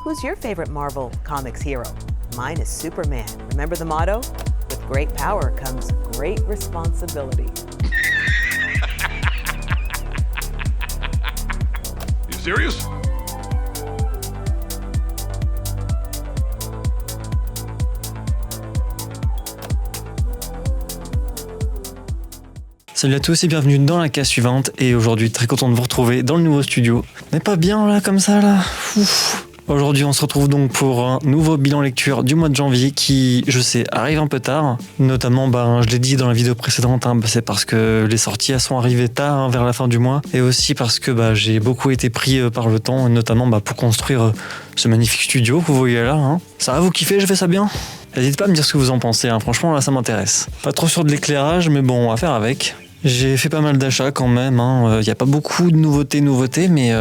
Who's your favorite Marvel Comics hero? Mine is Superman. Remember the motto? With great power comes great responsibility. You serious? Salut à tous et bienvenue dans la case suivante. Et aujourd'hui, très content de vous retrouver dans le nouveau studio. On n'est pas bien là comme ça là. Ouf. Aujourd'hui, on se retrouve donc pour un nouveau bilan lecture du mois de janvier qui, je sais, arrive un peu tard. Notamment, je l'ai dit dans la vidéo précédente, c'est parce que les sorties elles sont arrivées tard, vers la fin du mois. Et aussi parce que j'ai beaucoup été pris par le temps, notamment pour construire ce magnifique studio que vous voyez là. Ça va, vous kiffez, je fais ça bien? N'hésitez pas à me dire ce que vous en pensez, franchement là ça m'intéresse. Pas trop sûr de l'éclairage, mais bon, on va faire avec. J'ai fait pas mal d'achats quand même, y a pas beaucoup de nouveautés, mais y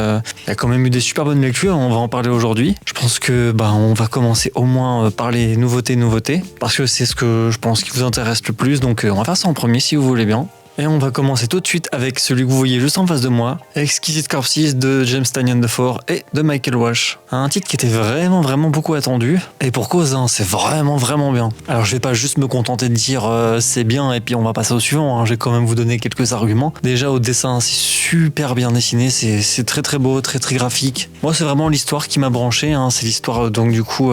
a quand même eu des super bonnes lectures, on va en parler aujourd'hui. Je pense que on va commencer au moins par les nouveautés, parce que c'est ce que je pense qui vous intéresse le plus, donc on va faire ça en premier si vous voulez bien. Et on va commencer tout de suite avec celui que vous voyez juste en face de moi, Exquisite Corpses de James Tynion IV et de Michael Walsh. Un titre qui était vraiment beaucoup attendu, et pour cause, c'est vraiment bien. Alors je vais pas juste me contenter de dire c'est bien et puis on va passer au suivant, je vais quand même vous donner quelques arguments. Déjà au dessin, c'est super bien dessiné, c'est très beau, très graphique. Moi c'est vraiment l'histoire qui m'a branché, c'est l'histoire donc du coup...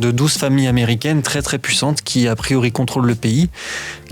de 12 familles américaines très puissantes qui a priori contrôlent le pays,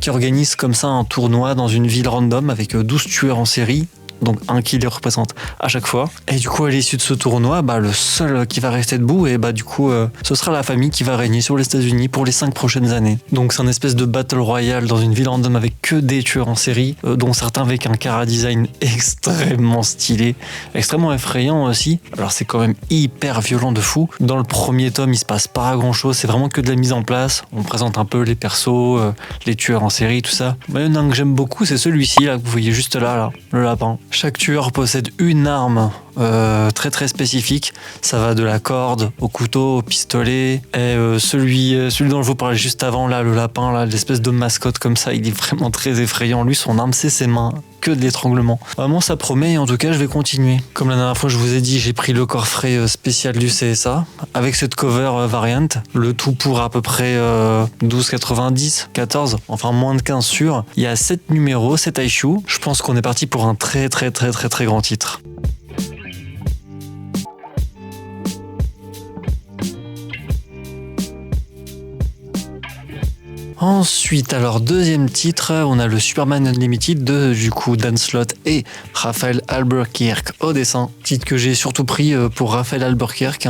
qui organisent comme ça un tournoi dans une ville random avec 12 tueurs en série, donc un qui les représente à chaque fois. Et du coup à l'issue de ce tournoi, le seul qui va rester debout, et du coup ce sera la famille qui va régner sur les États-Unis pour les 5 prochaines années. Donc c'est un espèce de battle royale dans une ville random avec que des tueurs en série, dont certains avec un chara design extrêmement stylé, extrêmement effrayant aussi. Alors c'est quand même hyper violent de fou. Dans le premier tome il se passe pas grand chose, c'est vraiment que de la mise en place. On présente un peu les persos, les tueurs en série, tout ça. Il y en a un que j'aime beaucoup, c'est celui-ci là que vous voyez juste là, le lapin. Chaque tueur possède une arme très spécifique. Ça va de la corde au couteau, au pistolet. Et celui dont je vous parlais juste avant, là, le lapin, là, l'espèce de mascotte comme ça, il est vraiment très effrayant. Lui, son arme, c'est ses mains. Que de l'étranglement. Vraiment, ça promet, et en tout cas, je vais continuer. Comme la dernière fois, je vous ai dit, j'ai pris le coffret spécial du CSA, avec cette cover variant, le tout pour à peu près 12,90, 14, enfin moins de 15 sûr. Il y a 7 numéros, 7 issues. Je pense qu'on est parti pour un très grand titre. Ensuite, alors deuxième titre, on a le Superman Unlimited de Dan Slott et Rafael Albuquerque au dessin. Titre que j'ai surtout pris pour Rafael Albuquerque.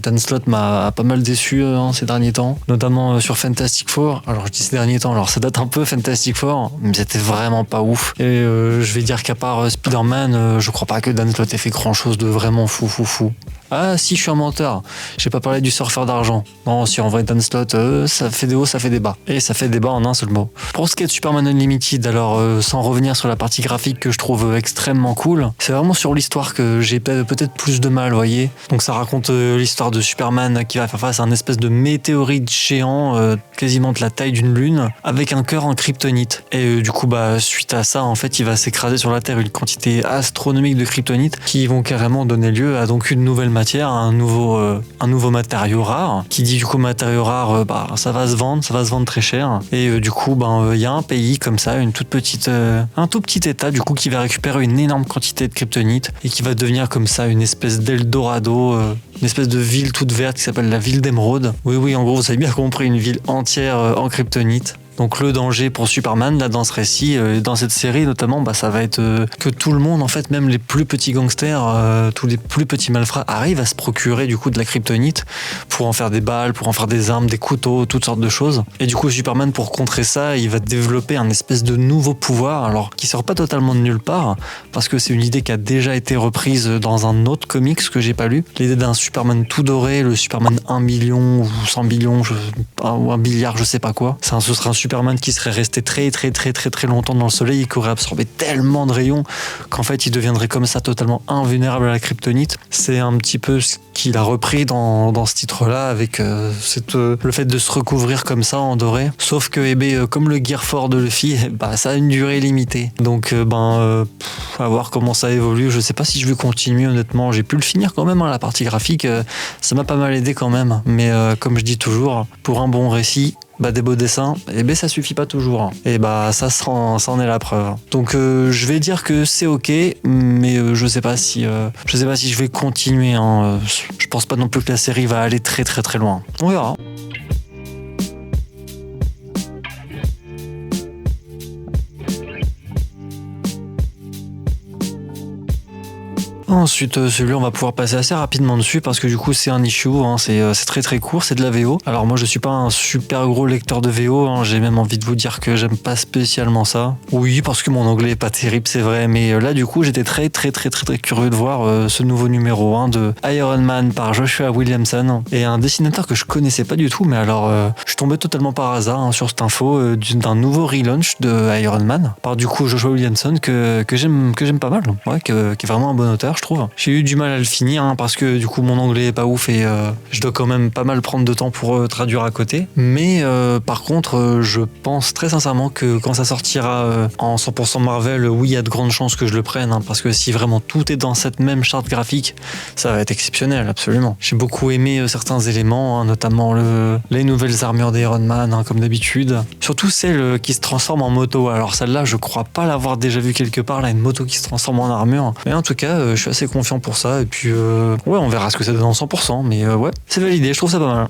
Dan Slott m'a pas mal déçu ces derniers temps, notamment sur Fantastic Four. Alors je dis ces derniers temps, alors ça date un peu Fantastic Four, mais c'était vraiment pas ouf. Et je vais dire qu'à part Spider-Man, je crois pas que Dan Slott ait fait grand chose de vraiment fou. Ah si, je suis un menteur, j'ai pas parlé du surfeur d'argent. Non, si en vrai Dan Slott, ça fait des hauts, ça fait des bas. Et ça fait des bas en un seul mot. Pour ce qui est de Superman Unlimited, alors sans revenir sur la partie graphique que je trouve extrêmement cool, c'est vraiment sur l'histoire que j'ai peut-être plus de mal, voyez. Donc ça raconte l'histoire de Superman qui va faire face à un espèce de météorite géant, quasiment de la taille d'une lune, avec un cœur en kryptonite. Et du coup, suite à ça, en fait, il va s'écraser sur la Terre une quantité astronomique de kryptonite qui vont carrément donner lieu à donc une nouvelle matière, un nouveau matériau rare. Qui dit du coup matériau rare, ça va se vendre très cher. Et du coup, y a un pays comme ça, un tout petit état du coup qui va récupérer une énorme quantité de kryptonite et qui va devenir comme ça une espèce d'Eldorado, une espèce de ville toute verte qui s'appelle la ville d'Émeraude. Oui, en gros, vous avez bien compris, une ville entière en kryptonite. Donc le danger pour Superman là dans ce récit, dans cette série notamment, ça va être que tout le monde, en fait, même les plus petits gangsters, tous les plus petits malfrats arrivent à se procurer du coup de la kryptonite pour en faire des balles, pour en faire des armes, des couteaux, toutes sortes de choses. Et du coup Superman, pour contrer ça, il va développer un espèce de nouveau pouvoir, alors qui sort pas totalement de nulle part, parce que c'est une idée qui a déjà été reprise dans un autre comics que j'ai pas lu. L'idée d'un Superman tout doré, le Superman 1 million ou 100 millions ou 1 milliard, je sais pas quoi. Ce sera un Superman qui serait resté très longtemps dans le soleil et qui aurait absorbé tellement de rayons qu'en fait il deviendrait comme ça totalement invulnérable à la kryptonite. C'est un petit peu ce qu'il a repris dans ce titre-là avec le fait de se recouvrir comme ça en doré. Sauf que comme le Gear 4 de Luffy, ça a une durée limitée. Donc à voir comment ça évolue. Je sais pas si je vais continuer honnêtement. J'ai pu le finir quand même, la partie graphique. Ça m'a pas mal aidé quand même. Mais comme je dis toujours, pour un bon récit, des beaux dessins, ça suffit pas toujours. Et ça en est la preuve. Donc je vais dire que c'est ok, mais je sais pas si je vais continuer. Je pense pas non plus que la série va aller très loin. On verra. Ensuite, celui-là, on va pouvoir passer assez rapidement dessus parce que du coup, c'est un issue, c'est très court, c'est de la VO. Alors moi, je suis pas un super gros lecteur de VO, j'ai même envie de vous dire que j'aime pas spécialement ça. Oui, parce que mon anglais est pas terrible, c'est vrai, mais là, du coup, j'étais très curieux de voir ce nouveau numéro 1 de Iron Man par Joshua Williamson et un dessinateur que je connaissais pas du tout, mais alors, je suis tombé totalement par hasard sur cette info d'un nouveau relaunch de Iron Man par du coup Joshua Williamson que j'aime pas mal, qui est vraiment un bon auteur. Je trouve. J'ai eu du mal à le finir parce que du coup mon anglais est pas ouf et je dois quand même pas mal prendre de temps pour traduire à côté. Mais par contre, je pense très sincèrement que quand ça sortira en 100% Marvel, oui, il y a de grandes chances que je le prenne parce que si vraiment tout est dans cette même charte graphique, ça va être exceptionnel, absolument. J'ai beaucoup aimé certains éléments, notamment les nouvelles armures d'Iron Man, comme d'habitude. Surtout celle qui se transforme en moto. Alors celle-là, je crois pas l'avoir déjà vue quelque part, là, une moto qui se transforme en armure. Mais en tout cas, je suis assez confiant pour ça et puis on verra ce que ça donne en 100%, mais c'est validé, je trouve ça pas mal.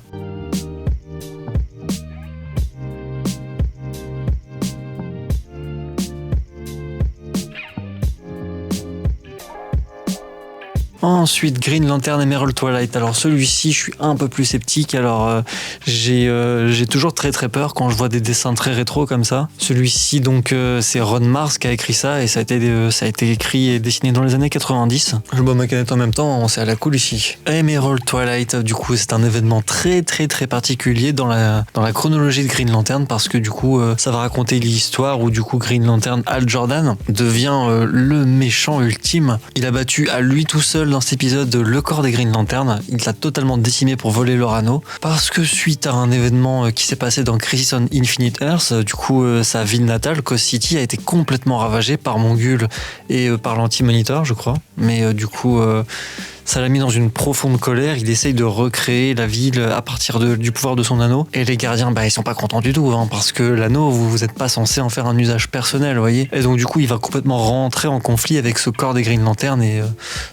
Ensuite, Green Lantern Emerald Twilight. Alors celui-ci, je suis un peu plus sceptique. Alors j'ai toujours très peur quand je vois des dessins très rétro comme ça. Celui-ci, donc, c'est Ron Mars qui a écrit ça et ça a été écrit et dessiné dans les années 90. Je bois ma canette en même temps, c'est à la cool ici. Emerald Twilight, du coup, c'est un événement très particulier dans la chronologie de Green Lantern parce que du coup, ça va raconter l'histoire où du coup Green Lantern, Hal Jordan, devient le méchant ultime. Il a battu à lui tout seul dans cet épisode le corps des Green Lantern. Il l'a totalement décimé pour voler leur anneau parce que suite à un événement qui s'est passé dans Crisis on Infinite Earths, du coup sa ville natale, Cause City, a été complètement ravagée par Mongul et par l'Anti-Monitor, je crois. Mais du coup ça l'a mis dans une profonde colère. Il essaye de recréer la ville à partir du pouvoir de son anneau. Et les gardiens, ils sont pas contents du tout, parce que l'anneau, vous êtes pas censé en faire un usage personnel, vous voyez. Et donc du coup, il va complètement rentrer en conflit avec ce corps des Green Lantern et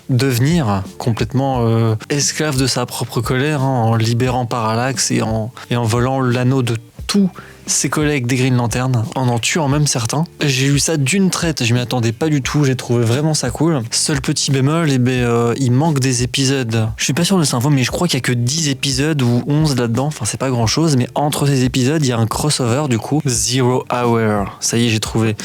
devenir complètement esclave de sa propre colère, en libérant Parallax et en volant l'anneau de tous ses collègues des Green Lantern, en tuant même certains. J'ai lu ça d'une traite, je m'y attendais pas du tout, j'ai trouvé vraiment ça cool. Seul petit bémol, il manque des épisodes. Je suis pas sûr de cette info, mais je crois qu'il y a que 10 épisodes ou 11 là-dedans, c'est pas grand chose, mais entre ces épisodes, il y a un crossover du coup, Zero Hour. Ça y est, j'ai trouvé.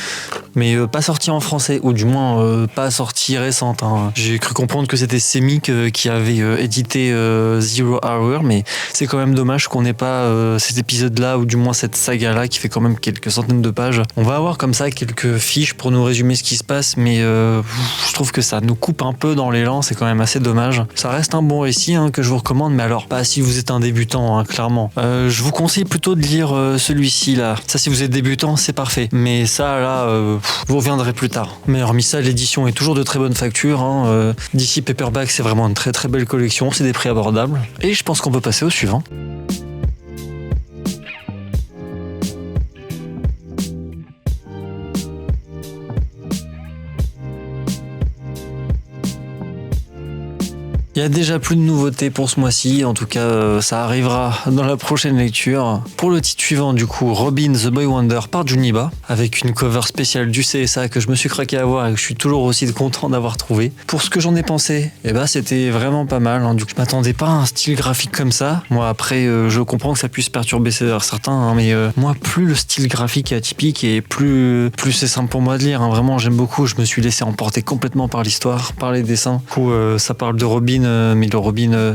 Mais pas sorti en français, ou du moins pas sorti récente. J'ai cru comprendre que c'était Semic qui avait édité Zero Hour, mais c'est quand même dommage qu'on n'ait pas cet épisode-là, ou du moins cette saga-là qui fait quand même quelques centaines de pages. On va avoir comme ça quelques fiches pour nous résumer ce qui se passe, mais je trouve que ça nous coupe un peu dans l'élan, c'est quand même assez dommage. Ça reste un bon récit que je vous recommande, mais alors pas si vous êtes un débutant, clairement. Je vous conseille plutôt de lire celui-ci là. Ça, si vous êtes débutant, c'est parfait. Mais ça là, vous reviendrez plus tard. Mais hormis ça, l'édition est toujours de très bonne facture. DC Paperback, c'est vraiment une très belle collection, c'est des prix abordables. Et je pense qu'on peut passer au suivant. Il y a déjà plus de nouveautés pour ce mois-ci, en tout cas ça arrivera dans la prochaine lecture. Pour le titre suivant du coup, Robin the Boy Wonder par Juniba, avec une cover spéciale du CSA que je me suis craqué à voir et que je suis toujours aussi content d'avoir trouvé. Pour ce que j'en ai pensé, c'était vraiment pas mal. Du coup, je m'attendais pas à un style graphique comme ça. Moi après, je comprends que ça puisse perturber certains, mais moi plus le style graphique est atypique et plus c'est simple pour moi de lire. Vraiment, j'aime beaucoup. Je me suis laissé emporter complètement par l'histoire, par les dessins. Du coup, ça parle de Robin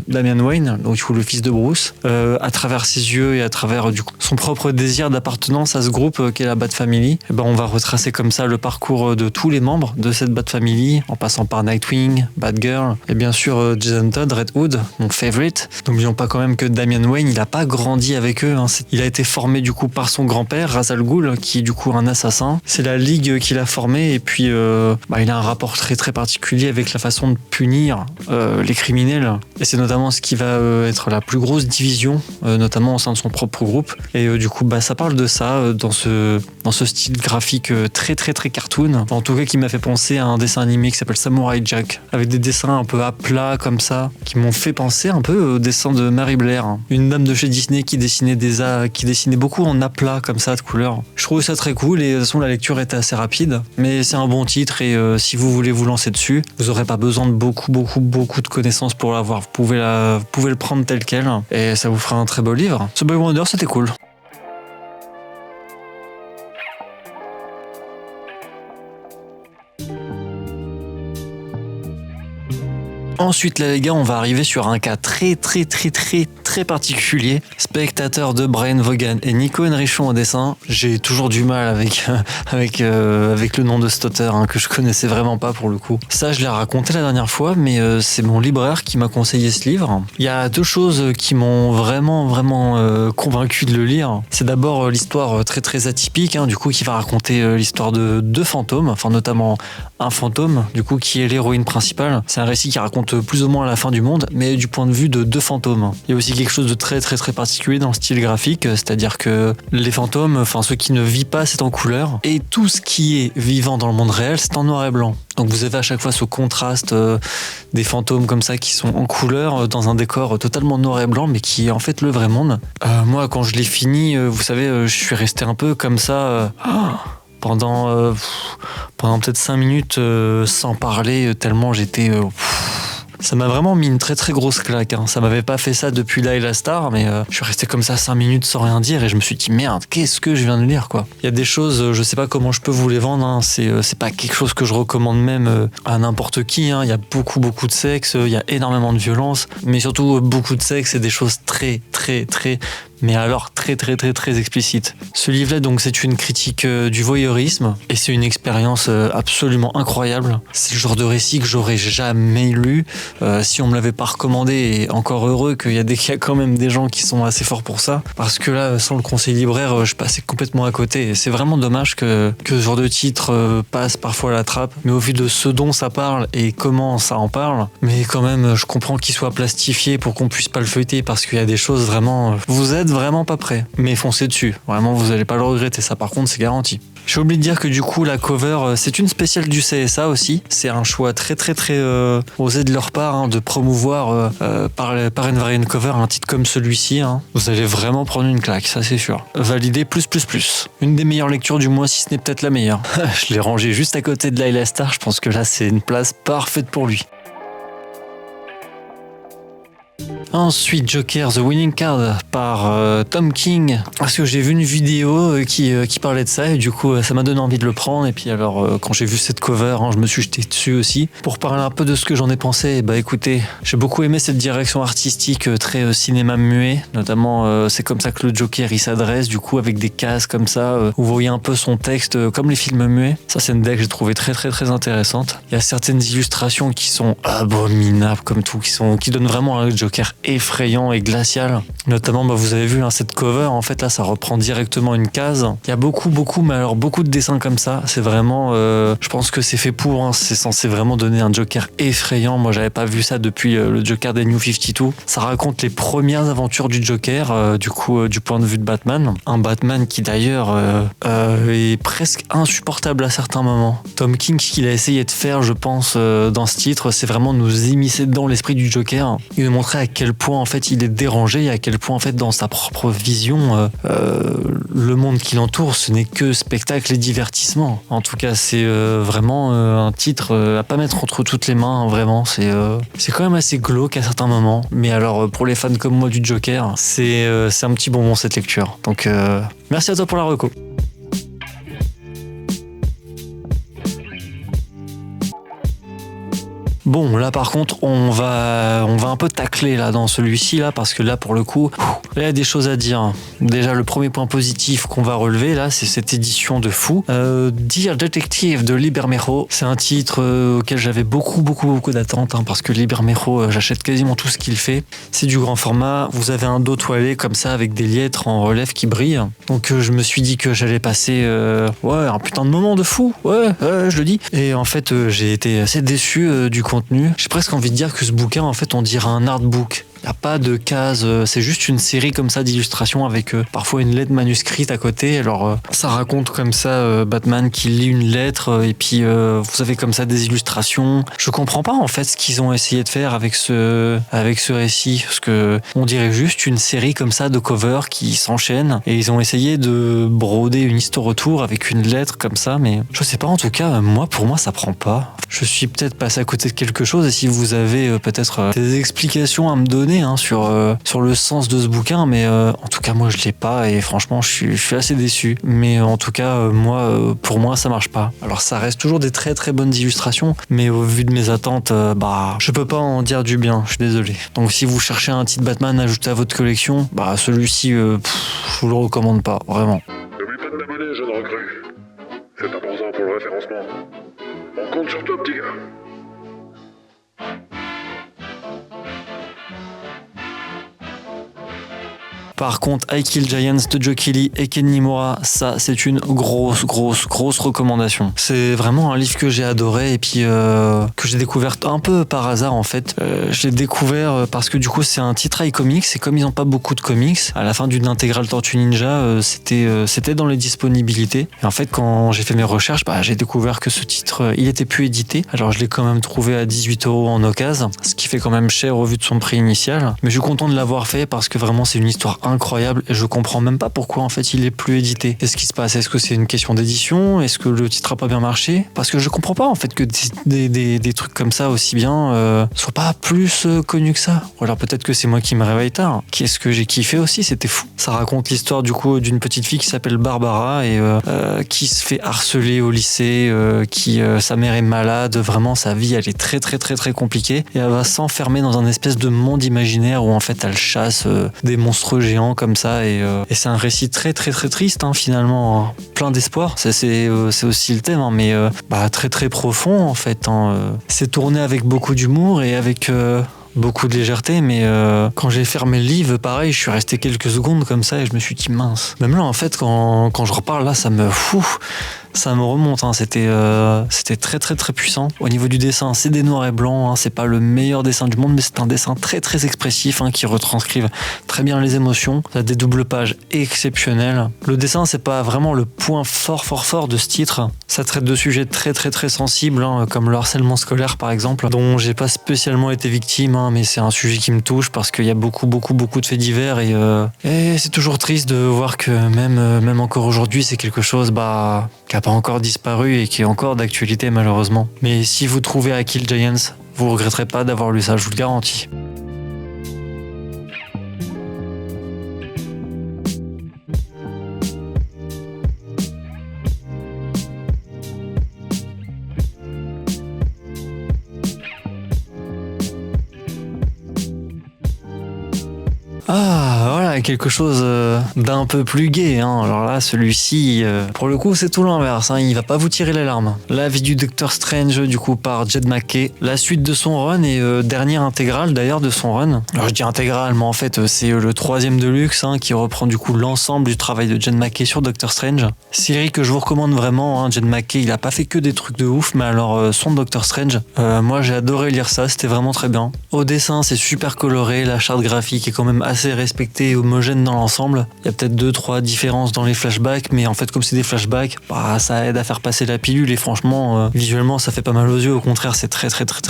Damian Wayne, donc du coup le fils de Bruce, à travers ses yeux et à travers du coup son propre désir d'appartenance à ce groupe qu'est la Bat Family. Et ben on va retracer comme ça le parcours de tous les membres de cette Bat Family, en passant par Nightwing, Batgirl et bien sûr Jason Todd, Red Hood, mon favorite. N'oublions pas quand même que Damian Wayne, il n'a pas grandi avec eux, hein. Il a été formé du coup par son grand-père, Ra's al Ghul, qui est du coup un assassin. C'est la Ligue qui l'a formé et puis il a un rapport très très particulier avec la façon de punir les criminels. Et c'est notamment ce qui va être la plus grosse division, notamment au sein de son propre groupe. Et du coup, ça parle de ça dans ce style graphique très très très cartoon. En tout cas, qui m'a fait penser à un dessin animé qui s'appelle Samurai Jack, avec des dessins un peu à plat comme ça, qui m'ont fait penser un peu au dessin de Mary Blair, une dame de chez Disney qui dessinait beaucoup en aplat comme ça de couleurs. Je trouvais ça très cool et de toute façon la lecture était assez rapide, mais c'est un bon titre et si vous voulez vous lancer dessus, vous n'aurez pas besoin de beaucoup de connaissances pour l'avoir. Vous pouvez le prendre tel quel et ça vous fera un très beau livre. Ce Boy Wonder, c'était cool. Ensuite, là, les gars, on va arriver sur un cas très particulier. Spectateur de Brian Vaughan et Nico Henrichon au dessin. J'ai toujours du mal avec le nom de cet auteur que je connaissais vraiment pas pour le coup. Ça, je l'ai raconté la dernière fois, mais c'est mon libraire qui m'a conseillé ce livre. Il y a deux choses qui m'ont vraiment convaincu de le lire. C'est d'abord l'histoire très atypique, du coup, qui va raconter l'histoire de deux fantômes, enfin notamment un fantôme, du coup, qui est l'héroïne principale. C'est un récit qui raconte plus ou moins la fin du monde, mais du point de vue de deux fantômes. Il y a aussi quelque chose de très particulier dans le style graphique, c'est-à-dire que les fantômes, enfin ceux qui ne vivent pas, c'est en couleur, et tout ce qui est vivant dans le monde réel, c'est en noir et blanc. Donc vous avez à chaque fois ce contraste des fantômes comme ça qui sont en couleur dans un décor totalement noir et blanc, mais qui est en fait le vrai monde. Moi, quand je l'ai fini, vous savez, je suis resté un peu comme ça... pendant peut-être 5 minutes sans parler, tellement j'étais... Ça m'a vraiment mis une très grosse claque. Ça m'avait pas fait ça depuis Là et la Star, mais je suis resté comme ça 5 minutes sans rien dire et je me suis dit merde, qu'est-ce que je viens de lire quoi. Il y a des choses, je sais pas comment je peux vous les vendre, c'est pas quelque chose que je recommande même à n'importe qui. Il y a beaucoup de sexe, il y a énormément de violence, mais surtout beaucoup de sexe et des choses très mais alors très explicite. Ce livre-là, donc, c'est une critique du voyeurisme et c'est une expérience absolument incroyable. C'est le genre de récit que j'aurais jamais lu si on me l'avait pas recommandé, et encore heureux qu'il y a quand même des gens qui sont assez forts pour ça, parce que là, sans le conseil libraire, je passais complètement à côté et c'est vraiment dommage que ce genre de titre passe parfois à la trappe, mais au vu de ce dont ça parle et comment ça en parle, mais quand même, je comprends qu'il soit plastifié pour qu'on puisse pas le feuilleter, parce qu'il y a des choses vraiment... Vous êtes vraiment pas prêt, mais foncez dessus, vraiment vous allez pas le regretter, ça par contre c'est garanti. J'ai oublié de dire que du coup la cover c'est une spéciale du CSA aussi, c'est un choix très osé de leur part de promouvoir par une variant cover un titre comme celui-ci, vous allez vraiment prendre une claque, ça c'est sûr. Validé plus. Une des meilleures lectures du mois, si ce n'est peut-être la meilleure. Je l'ai rangé juste à côté de Laila Star, je pense que là c'est une place parfaite pour lui. Ensuite, Joker, The Winning Card par Tom King, parce que j'ai vu une vidéo qui parlait de ça et du coup ça m'a donné envie de le prendre. Et puis alors quand j'ai vu cette cover, je me suis jeté dessus aussi pour parler un peu de ce que j'en ai pensé. Écoutez, j'ai beaucoup aimé cette direction artistique très cinéma muet, notamment c'est comme ça que le Joker il s'adresse, du coup avec des cases comme ça où vous voyez un peu son texte comme les films muets. Ça c'est une idée que j'ai trouvé très intéressante. Il y a certaines illustrations qui sont abominables comme tout, qui donnent vraiment un Joker effrayant et glacial. Notamment, vous avez vu cette cover, en fait là ça reprend directement une case. Il y a beaucoup de dessins comme ça. C'est vraiment, je pense que c'est fait pour. C'est censé vraiment donner un Joker effrayant. Moi j'avais pas vu ça depuis le Joker des New 52. Ça raconte les premières aventures du Joker, du coup du point de vue de Batman. Un Batman qui d'ailleurs est presque insupportable à certains moments. Tom King, ce qu'il a essayé de faire, je pense, dans ce titre, c'est vraiment nous immiscer dans l'esprit du Joker et nous montrer à quel point en fait il est dérangé et à quel point en fait dans sa propre vision le monde qui l'entoure ce n'est que spectacle et divertissement. En tout cas c'est vraiment un titre à pas mettre entre toutes les mains, vraiment c'est quand même assez glauque à certains moments, mais alors pour les fans comme moi du Joker c'est un petit bonbon cette lecture, donc merci à toi pour la reco. Bon, là par contre, on va un peu tacler là dans celui-ci là, parce que là pour le coup, là il y a des choses à dire. Déjà, le premier point positif qu'on va relever là, c'est cette édition de fou. Dear Detective de Libermejo, c'est un titre auquel j'avais beaucoup d'attentes, hein, parce que Libermejo, j'achète quasiment tout ce qu'il fait. C'est du grand format. Vous avez un dos toilé comme ça avec des lettres en relief qui brillent. Donc je me suis dit que j'allais passer un putain de moment de fou. Ouais, je le dis. Et en fait, j'ai été assez déçu du contenu. J'ai presque envie de dire que ce bouquin, en fait, on dirait un artbook. Il n'y a pas de cases, c'est juste une série comme ça d'illustrations avec parfois une lettre manuscrite à côté. Alors ça raconte comme ça Batman qui lit une lettre et puis vous avez comme ça des illustrations. Je comprends pas en fait ce qu'ils ont essayé de faire avec ce récit, parce que on dirait juste une série comme ça de covers qui s'enchaînent et ils ont essayé de broder une histoire autour avec une lettre comme ça, mais je sais pas, en tout cas pour moi ça prend pas. Je suis peut-être passé à côté de quelque chose, et si vous avez peut-être des explications à me donner sur le sens de ce bouquin, mais en tout cas moi je l'ai pas, et franchement je suis assez déçu. Mais en tout cas pour moi ça marche pas. Alors ça reste toujours des très très bonnes illustrations, mais au vu de mes attentes, je peux pas en dire du bien, je suis désolé. Donc si vous cherchez un titre Batman à ajouter à votre collection, celui-ci je vous le recommande pas, vraiment. N'oublie pas de t'abonner, jeune recrue. C'est important pour le référencement. On compte sur toi, petit gars. Par contre, I Kill Giants de Joe Kelly et Ken Niimura, ça c'est une grosse recommandation. C'est vraiment un livre que j'ai adoré, et puis que j'ai découvert un peu par hasard en fait. Je l'ai découvert parce que du coup c'est un titre iComics, et comme ils n'ont pas beaucoup de comics, à la fin d'une intégrale Tortue Ninja, c'était dans les disponibilités. Et en fait quand j'ai fait mes recherches, j'ai découvert que ce titre il était plus édité. Alors je l'ai quand même trouvé à 18€ en occasion, ce qui fait quand même cher au vu de son prix initial. Mais je suis content de l'avoir fait parce que vraiment c'est une histoire incroyable, et je comprends même pas pourquoi en fait il est plus édité. Qu'est-ce qui se passe? Est-ce que c'est une question d'édition? Est-ce que le titre a pas bien marché? Parce que je comprends pas en fait que des trucs comme ça aussi bien soient pas plus connus que ça. Ou alors peut-être que c'est moi qui me réveille tard. Qu'est-ce que j'ai kiffé aussi, c'était fou. Ça raconte l'histoire du coup d'une petite fille qui s'appelle Barbara et qui se fait harceler au lycée, sa mère est malade, vraiment sa vie elle est très compliquée, et elle va s'enfermer dans un espèce de monde imaginaire où en fait elle chasse des monstres géants comme ça, et c'est un récit très triste finalement, hein. Plein d'espoir, c'est aussi le thème, hein, mais très profond en fait, hein. C'est tourné avec beaucoup d'humour et avec beaucoup de légèreté, mais quand j'ai fermé le livre, pareil, je suis resté quelques secondes comme ça et je me suis dit mince. Même là en fait quand je reparle là, ça me remonte, hein. C'était très puissant. Au niveau du dessin, c'est des noirs et blancs, hein. C'est pas le meilleur dessin du monde, mais c'est un dessin très expressif, hein, qui retranscrivent très bien les émotions. Ça a des doubles pages exceptionnelles. Le dessin, c'est pas vraiment le point fort de ce titre. Ça traite de sujets très sensibles, hein, comme le harcèlement scolaire par exemple, dont j'ai pas spécialement été victime, hein, mais c'est un sujet qui me touche parce qu'il y a beaucoup de faits divers, et c'est toujours triste de voir que même encore aujourd'hui, c'est quelque chose qui a pas encore disparu et qui est encore d'actualité malheureusement. Mais si vous trouvez I Kill Giants, vous regretterez pas d'avoir lu ça, je vous le garantis. Ah, voilà, quelque chose d'un peu plus gai, hein. Alors là, celui-ci, pour le coup, c'est tout l'inverse, hein. Il va pas vous tirer les larmes. La vie du Docteur Strange, du coup, par Jed MacKay. La suite de son run, et dernière intégrale d'ailleurs de son run. Alors je dis intégrale, mais en fait, c'est le 3e de luxe, hein, qui reprend du coup l'ensemble du travail de Jed MacKay sur Doctor Strange. Série que je vous recommande vraiment, hein. Jed MacKay, il a pas fait que des trucs de ouf, mais alors son Doctor Strange, moi j'ai adoré lire ça, c'était vraiment très bien. Au dessin, c'est super coloré, la charte graphique est quand même assez respectée et homogène dans l'ensemble. Il y a peut-être 2-3 différences dans les flashbacks, mais en fait comme c'est des flashbacks, ça aide à faire passer la pilule, et franchement visuellement ça fait pas mal aux yeux. Au contraire, c'est très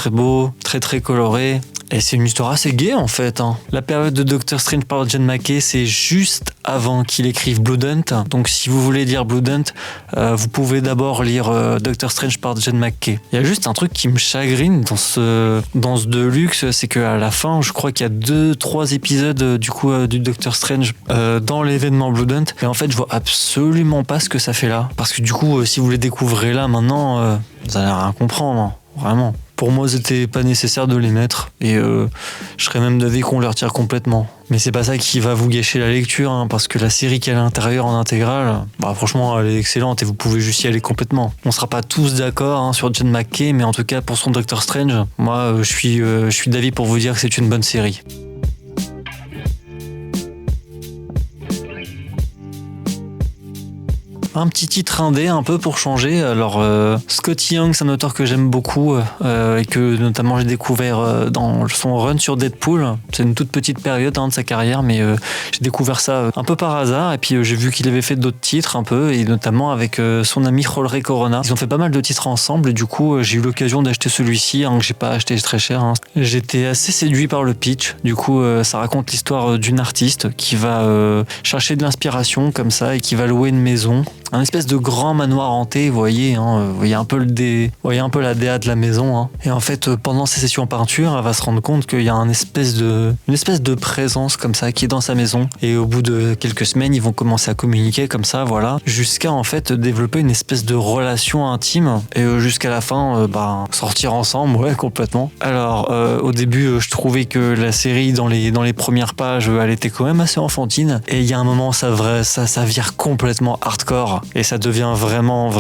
beau, très coloré. Et c'est une histoire assez gaie en fait, hein. La période de Doctor Strange par Jed MacKay, c'est juste avant qu'il écrive Blood Hunt. Donc si vous voulez lire Blood Hunt, vous pouvez d'abord lire Doctor Strange par Jed MacKay. Il y a juste un truc qui me chagrine dans ce Deluxe, c'est qu'à la fin, je crois qu'il y a 2-3 épisodes du Doctor Strange dans l'événement Blood Hunt. Et en fait, je vois absolument pas ce que ça fait là. Parce que du coup, si vous les découvrez là maintenant, vous allez rien comprendre, hein. Vraiment. Pour moi, c'était pas nécessaire de les mettre et je serais même d'avis qu'on les retire complètement. Mais c'est pas ça qui va vous gâcher la lecture, hein, parce que la série qu'il y a à l'intérieur en intégrale, franchement, elle est excellente et vous pouvez juste y aller complètement. On sera pas tous d'accord, hein, sur John McKay, mais en tout cas pour son Doctor Strange, moi, je suis d'avis pour vous dire que c'est une bonne série. Un petit titre indé un peu pour changer. Alors Scotty Young, c'est un auteur que j'aime beaucoup et que notamment j'ai découvert dans son run sur Deadpool. C'est une toute petite période de sa carrière, mais j'ai découvert ça un peu par hasard et puis j'ai vu qu'il avait fait d'autres titres un peu, et notamment avec son ami Rolleray Corona. Ils ont fait pas mal de titres ensemble et du coup j'ai eu l'occasion d'acheter celui-ci, que j'ai pas acheté très cher. J'étais assez séduit par le pitch. Du coup ça raconte l'histoire d'une artiste qui va chercher de l'inspiration comme ça et qui va louer une maison, un espèce de grand manoir hanté, vous voyez un peu la DA de la maison. Et en fait, pendant ses sessions en peinture, elle va se rendre compte qu'il y a une espèce de présence comme ça qui est dans sa maison. Et au bout de quelques semaines, ils vont commencer à communiquer comme ça, voilà, jusqu'à en fait développer une espèce de relation intime et jusqu'à la fin, sortir ensemble, ouais, complètement. Alors, au début, je trouvais que la série dans les premières pages, elle était quand même assez enfantine. Et il y a un moment, ça vire complètement hardcore. Et ça devient vraiment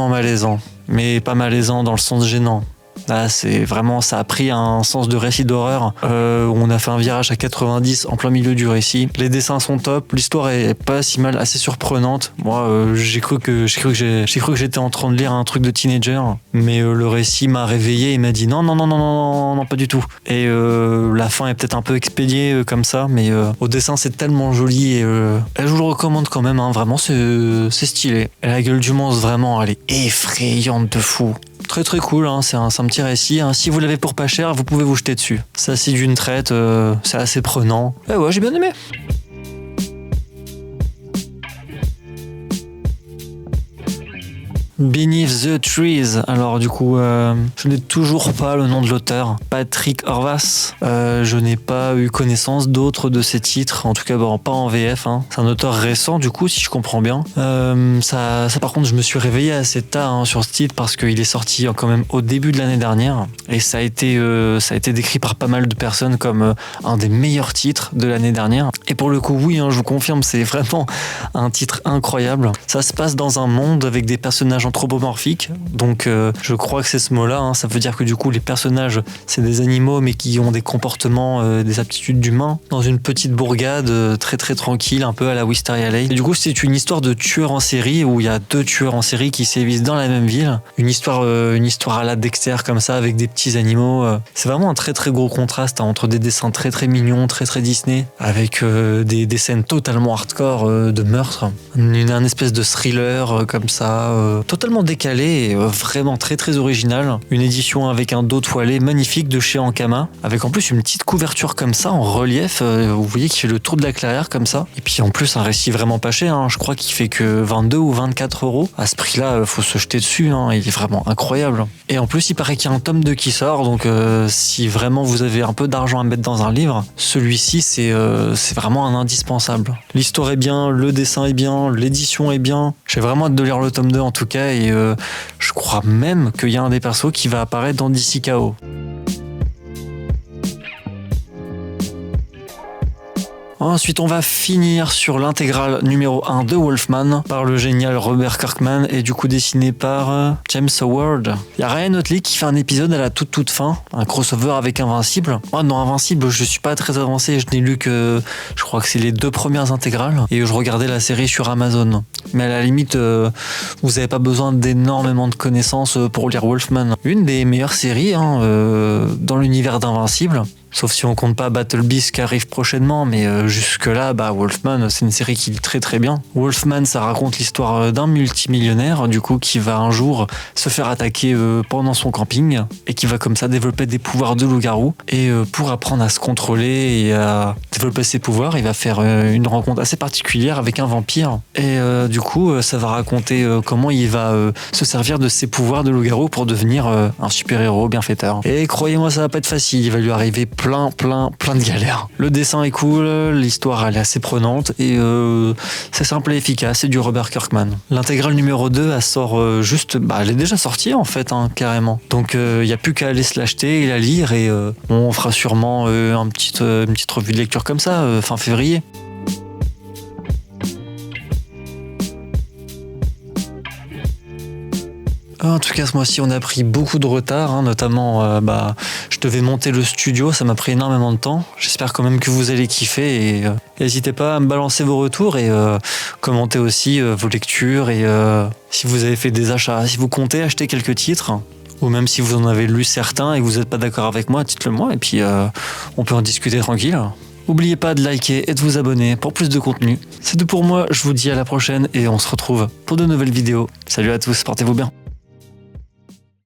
malaisant. Mais pas malaisant dans le sens gênant. Là, c'est vraiment, ça a pris un sens de récit d'horreur où on a fait un virage à 90 en plein milieu du récit. Les dessins sont top, l'histoire est pas si mal, assez surprenante. Moi, j'ai cru que j'étais en train de lire un truc de teenager, mais le récit m'a réveillé et m'a dit non, pas du tout. Et la fin est peut-être un peu expédiée comme ça, mais au dessin c'est tellement joli et je vous le recommande quand même. Vraiment, c'est stylé. Et la gueule du monstre, vraiment, elle est effrayante de fou. Très très cool, c'est un petit récit. Si vous l'avez pour pas cher, vous pouvez vous jeter dessus. Ça, c'est d'une traite, c'est assez prenant. Ouais, j'ai bien aimé. Beneath the Trees. Alors du coup, je n'ai toujours pas le nom de l'auteur. Patrick Horvath. Je n'ai pas eu connaissance d'autres de ses titres. En tout cas, pas en VF. C'est un auteur récent, du coup, si je comprends bien. Ça par contre, je me suis réveillé assez tard sur ce titre parce qu'il est sorti quand même au début de l'année dernière. Et ça a été décrit par pas mal de personnes comme un des meilleurs titres de l'année dernière. Et pour le coup, oui, je vous confirme, c'est vraiment un titre incroyable. Ça se passe dans un monde avec des personnages anthropomorphiques, donc je crois que c'est ce mot-là, ça veut dire que du coup les personnages c'est des animaux mais qui ont des comportements, des aptitudes d'humains, dans une petite bourgade très très tranquille, un peu à la Wisteria Lane. Et du coup c'est une histoire de tueurs en série où il y a 2 tueurs en série qui sévissent dans la même ville, une histoire à la Dexter comme ça avec des petits animaux. C'est vraiment un très très gros contraste entre des dessins très très mignons, très très Disney, avec des scènes totalement hardcore de meurtre, un espèce de thriller comme ça, totalement décalé et vraiment très très original. Une édition avec un dos toilé magnifique de chez Ankama, avec en plus une petite couverture comme ça en relief, vous voyez qu'il fait le tour de la clairière comme ça. Et puis en plus un récit vraiment pas cher, je crois qu'il fait que 22 ou 24 €. À ce prix-là, faut se jeter dessus, il est vraiment incroyable. Et en plus il paraît qu'il y a un tome 2 qui sort, donc si vraiment vous avez un peu d'argent à mettre dans un livre, celui-ci c'est vraiment un indispensable. L'histoire est bien, le dessin est bien, l'édition est bien. J'ai vraiment hâte de lire le tome 2 en tout cas, et je crois même qu'il y a un des persos qui va apparaître dans DC KO. Ensuite, on va finir sur l'intégrale numéro 1 de Wolfman par le génial Robert Kirkman et du coup dessiné par James Howard. Il y a Ryan Ottley qui fait un épisode à la toute fin, un crossover avec Invincible. Moi, dans Invincible, je suis pas très avancé, je n'ai lu que, je crois que c'est les 2 premières intégrales et je regardais la série sur Amazon. Mais à la limite, vous n'avez pas besoin d'énormément de connaissances pour lire Wolfman. Une des meilleures séries dans l'univers d'Invincible. Sauf si on compte pas Battle Beast qui arrive prochainement, mais jusque-là, Wolfman, c'est une série qui lit très très bien. Wolfman, ça raconte l'histoire d'un multimillionnaire, du coup, qui va un jour se faire attaquer pendant son camping, et qui va comme ça développer des pouvoirs de loup-garou. Et pour apprendre à se contrôler et à développer ses pouvoirs, il va faire une rencontre assez particulière avec un vampire. Et du coup, ça va raconter comment il va se servir de ses pouvoirs de loup-garou pour devenir un super-héros bienfaiteur. Et croyez-moi, ça va pas être facile, il va lui arriver plein plein de galères. Le dessin est cool, l'histoire elle est assez prenante et c'est simple et efficace, c'est du Robert Kirkman. L'intégrale numéro 2 elle sort juste, elle est déjà sortie en fait carrément. Donc il n'y a plus qu'à aller se l'acheter et la lire et on fera sûrement une petite revue de lecture comme ça fin février. En tout cas, ce mois-ci, on a pris beaucoup de retard, notamment, je devais monter le studio, ça m'a pris énormément de temps. J'espère quand même que vous allez kiffer et n'hésitez pas à me balancer vos retours et commenter aussi vos lectures et si vous avez fait des achats, si vous comptez acheter quelques titres ou même si vous en avez lu certains et que vous n'êtes pas d'accord avec moi, dites-le moi et puis on peut en discuter tranquille. N'oubliez pas de liker et de vous abonner pour plus de contenu. C'est tout pour moi, je vous dis à la prochaine et on se retrouve pour de nouvelles vidéos. Salut à tous, portez-vous bien.